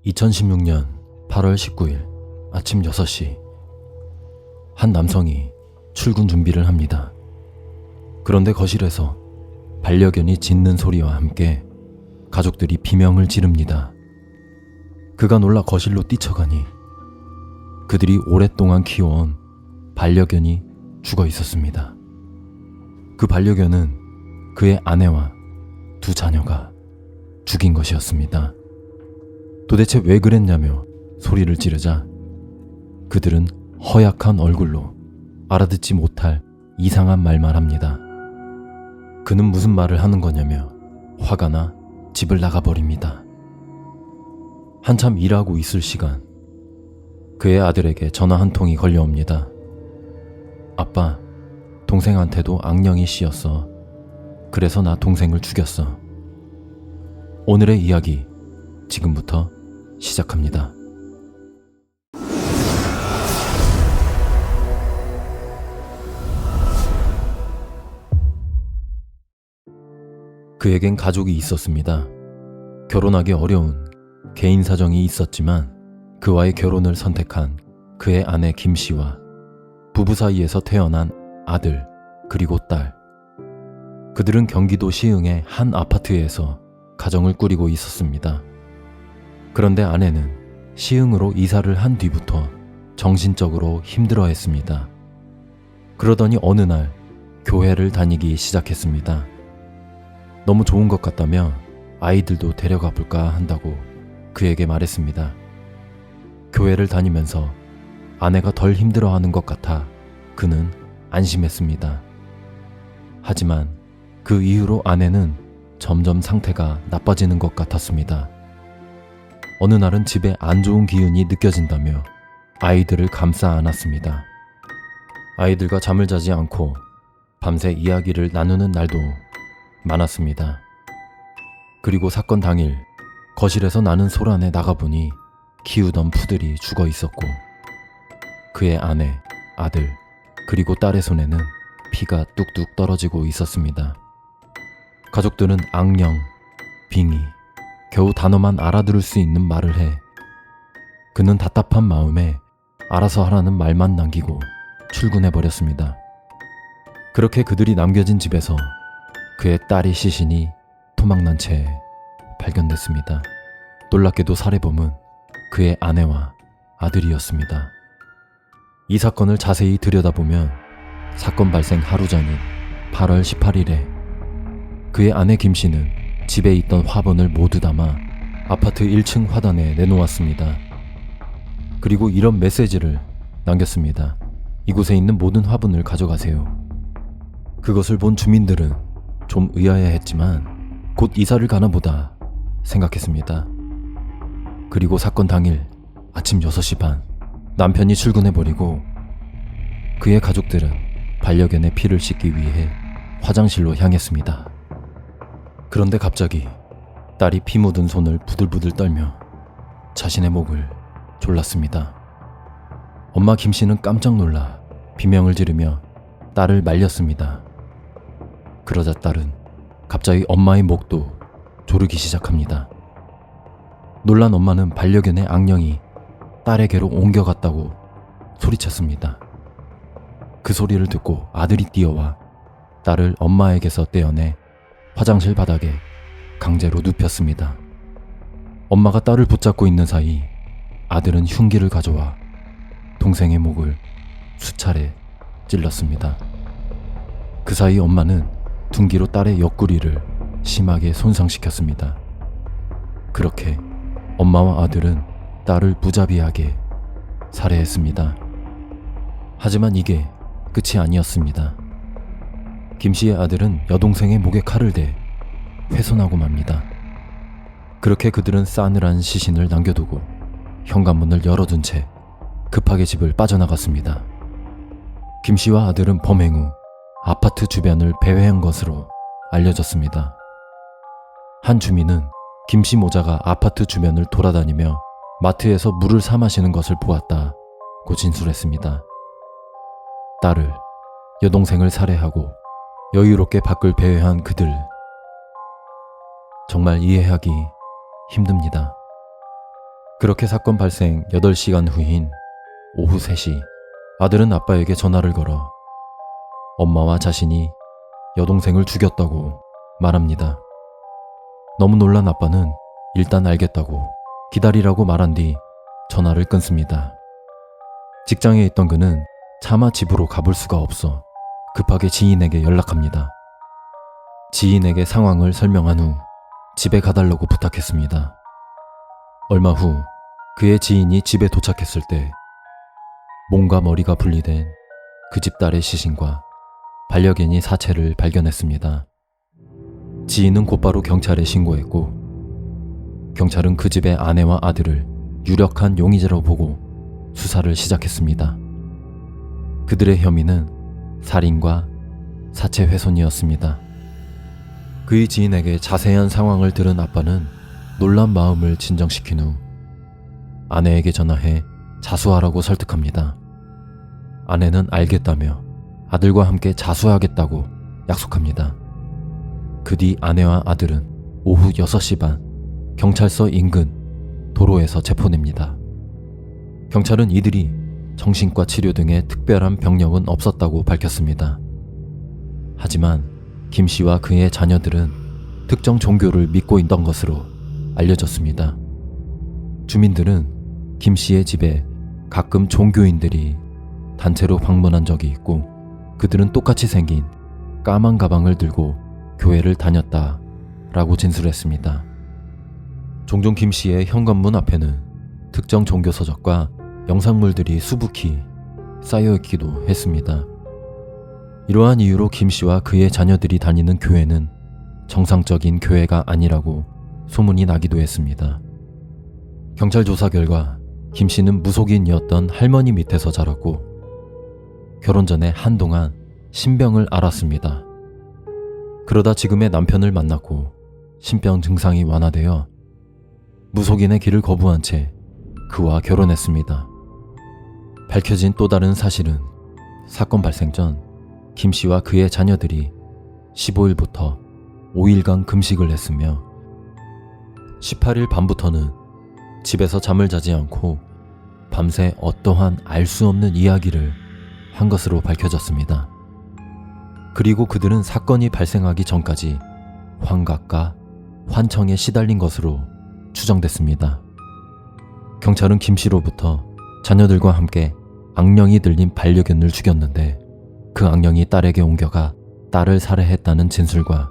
2016년 8월 19일 아침 6시 한 남성이 출근 준비를 합니다. 그런데 거실에서 반려견이 짖는 소리와 함께 가족들이 비명을 지릅니다. 그가 놀라 거실로 뛰쳐가니 그들이 오랫동안 키워온 반려견이 죽어 있었습니다. 그 반려견은 그의 아내와 두 자녀가 죽인 것이었습니다. 도대체 왜 그랬냐며 소리를 지르자 그들은 허약한 얼굴로 알아듣지 못할 이상한 말만 합니다. 그는 무슨 말을 하는 거냐며 화가 나 집을 나가버립니다. 한참 일하고 있을 시간, 그의 아들에게 전화 한 통이 걸려옵니다. 아빠, 동생한테도 악령이 씌었어. 그래서 나 동생을 죽였어. 오늘의 이야기 지금부터 시작합니다. 그에겐 가족이 있었습니다. 결혼하기 어려운 개인 사정이 있었지만 그와의 결혼을 선택한 그의 아내 김씨와 부부 사이에서 태어난 아들 그리고 딸. 그들은 경기도 시흥의 한 아파트에서 가정을 꾸리고 있었습니다. 그런데 아내는 시흥으로 이사를 한 뒤부터 정신적으로 힘들어했습니다. 그러더니 어느 날 교회를 다니기 시작했습니다. 너무 좋은 것 같다며 아이들도 데려가 볼까 한다고 그에게 말했습니다. 교회를 다니면서 아내가 덜 힘들어하는 것 같아 그는 안심했습니다. 하지만 그 이후로 아내는 점점 상태가 나빠지는 것 같았습니다. 어느 날은 집에 안 좋은 기운이 느껴진다며 아이들을 감싸 안았습니다. 아이들과 잠을 자지 않고 밤새 이야기를 나누는 날도 많았습니다. 그리고 사건 당일 거실에서 나는 소란에 나가보니 키우던 푸들이 죽어 있었고 그의 아내, 아들, 그리고 딸의 손에는 피가 뚝뚝 떨어지고 있었습니다. 가족들은 악령, 빙의, 겨우 단어만 알아들을 수 있는 말을 해 그는 답답한 마음에 알아서 하라는 말만 남기고 출근해버렸습니다. 그렇게 그들이 남겨진 집에서 그의 딸의 시신이 토막난 채 발견됐습니다. 놀랍게도 살해범은 그의 아내와 아들이었습니다. 이 사건을 자세히 들여다보면 사건 발생 하루 전인 8월 18일에 그의 아내 김씨는 집에 있던 화분을 모두 담아 아파트 1층 화단에 내놓았습니다. 그리고 이런 메시지를 남겼습니다. 이곳에 있는 모든 화분을 가져가세요. 그것을 본 주민들은 좀 의아해했지만 곧 이사를 가나 보다 생각했습니다. 그리고 사건 당일 아침 6시 반 남편이 출근해버리고 그의 가족들은 반려견의 피를 씻기 위해 화장실로 향했습니다. 그런데 갑자기 딸이 피 묻은 손을 부들부들 떨며 자신의 목을 졸랐습니다. 엄마 김씨는 깜짝 놀라 비명을 지르며 딸을 말렸습니다. 그러자 딸은 갑자기 엄마의 목도 조르기 시작합니다. 놀란 엄마는 반려견의 악령이 딸에게로 옮겨갔다고 소리쳤습니다. 그 소리를 듣고 아들이 뛰어와 딸을 엄마에게서 떼어내 화장실 바닥에 강제로 눕혔습니다. 엄마가 딸을 붙잡고 있는 사이 아들은 흉기를 가져와 동생의 목을 수차례 찔렀습니다. 그 사이 엄마는 둔기로 딸의 옆구리를 심하게 손상시켰습니다. 그렇게 엄마와 아들은 딸을 무자비하게 살해했습니다. 하지만 이게 끝이 아니었습니다. 김씨의 아들은 여동생의 목에 칼을 대 훼손하고 맙니다. 그렇게 그들은 싸늘한 시신을 남겨두고 현관문을 열어둔 채 급하게 집을 빠져나갔습니다. 김씨와 아들은 범행 후 아파트 주변을 배회한 것으로 알려졌습니다. 한 주민은 김씨 모자가 아파트 주변을 돌아다니며 마트에서 물을 사 마시는 것을 보았다고 진술했습니다. 딸을, 여동생을 살해하고 여유롭게 밖을 배회한 그들. 정말 이해하기 힘듭니다. 그렇게 사건 발생 8시간 후인 오후 3시, 아들은 아빠에게 전화를 걸어 엄마와 자신이 여동생을 죽였다고 말합니다. 너무 놀란 아빠는 일단 알겠다고 기다리라고 말한 뒤 전화를 끊습니다. 직장에 있던 그는 차마 집으로 가볼 수가 없어 급하게 지인에게 연락합니다. 지인에게 상황을 설명한 후 집에 가달라고 부탁했습니다. 얼마 후 그의 지인이 집에 도착했을 때 몸과 머리가 분리된 그 집 딸의 시신과 반려견이 사체를 발견했습니다. 지인은 곧바로 경찰에 신고했고 경찰은 그 집의 아내와 아들을 유력한 용의자로 보고 수사를 시작했습니다. 그들의 혐의는 살인과 사체 훼손이었습니다. 그의 지인에게 자세한 상황을 들은 아빠는 놀란 마음을 진정시킨 후 아내에게 전화해 자수하라고 설득합니다. 아내는 알겠다며 아들과 함께 자수하겠다고 약속합니다. 그 뒤 아내와 아들은 오후 6시 반 경찰서 인근 도로에서 체포됩니다. 경찰은 이들이 정신과 치료 등의 특별한 병력은 없었다고 밝혔습니다. 하지만 김 씨와 그의 자녀들은 특정 종교를 믿고 있던 것으로 알려졌습니다. 주민들은 김 씨의 집에 가끔 종교인들이 단체로 방문한 적이 있고 그들은 똑같이 생긴 까만 가방을 들고 교회를 다녔다라고 진술했습니다. 종종 김 씨의 현관문 앞에는 특정 종교 서적과 영상물들이 수북히 쌓여있기도 했습니다. 이러한 이유로 김 씨와 그의 자녀들이 다니는 교회는 정상적인 교회가 아니라고 소문이 나기도 했습니다. 경찰 조사 결과 김 씨는 무속인이었던 할머니 밑에서 자랐고 결혼 전에 한동안 신병을 앓았습니다. 그러다 지금의 남편을 만났고 신병 증상이 완화되어 무속인의 길을 거부한 채 그와 결혼했습니다. 밝혀진 또 다른 사실은 사건 발생 전 김 씨와 그의 자녀들이 15일부터 5일간 금식을 했으며 18일 밤부터는 집에서 잠을 자지 않고 밤새 어떠한 알 수 없는 이야기를 한 것으로 밝혀졌습니다. 그리고 그들은 사건이 발생하기 전까지 환각과 환청에 시달린 것으로 추정됐습니다. 경찰은 김 씨로부터 자녀들과 함께 악령이 들린 반려견을 죽였는데 그 악령이 딸에게 옮겨가 딸을 살해했다는 진술과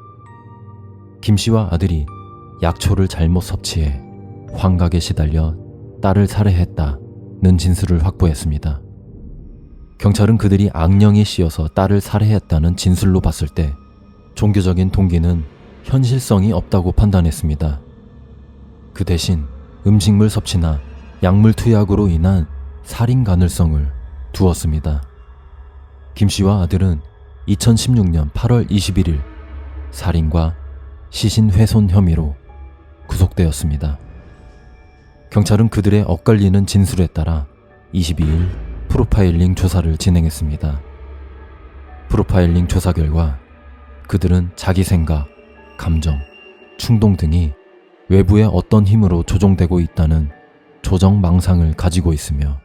김 씨와 아들이 약초를 잘못 섭취해 환각에 시달려 딸을 살해했다는 진술을 확보했습니다. 경찰은 그들이 악령이 씌어서 딸을 살해했다는 진술로 봤을 때 종교적인 동기는 현실성이 없다고 판단했습니다. 그 대신 음식물 섭취나 약물 투약으로 인한 살인 가능성을 두었습니다. 김 씨와 아들은 2016년 8월 21일 살인과 시신 훼손 혐의로 구속되었습니다. 경찰은 그들의 엇갈리는 진술에 따라 22일 프로파일링 조사를 진행했습니다. 프로파일링 조사 결과 그들은 자기 생각, 감정, 충동 등이 외부의 어떤 힘으로 조종되고 있다는 조정 망상을 가지고 있으며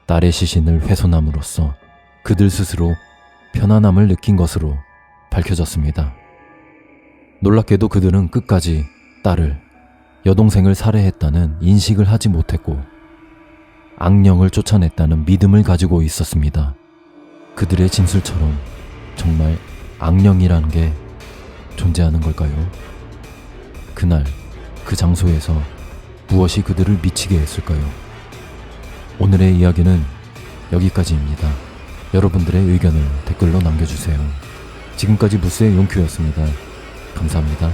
딸의 시신을 훼손함으로써 그들 스스로 편안함을 느낀 것으로 밝혀졌습니다. 놀랍게도 그들은 끝까지 딸을, 여동생을 살해했다는 인식을 하지 못했고 악령을 쫓아냈다는 믿음을 가지고 있었습니다. 그들의 진술처럼 정말 악령이라는 게 존재하는 걸까요? 그날 그 장소에서 무엇이 그들을 미치게 했을까요? 오늘의 이야기는 여기까지입니다. 여러분들의 의견을 댓글로 남겨주세요. 지금까지 무스의 용큐였습니다. 감사합니다.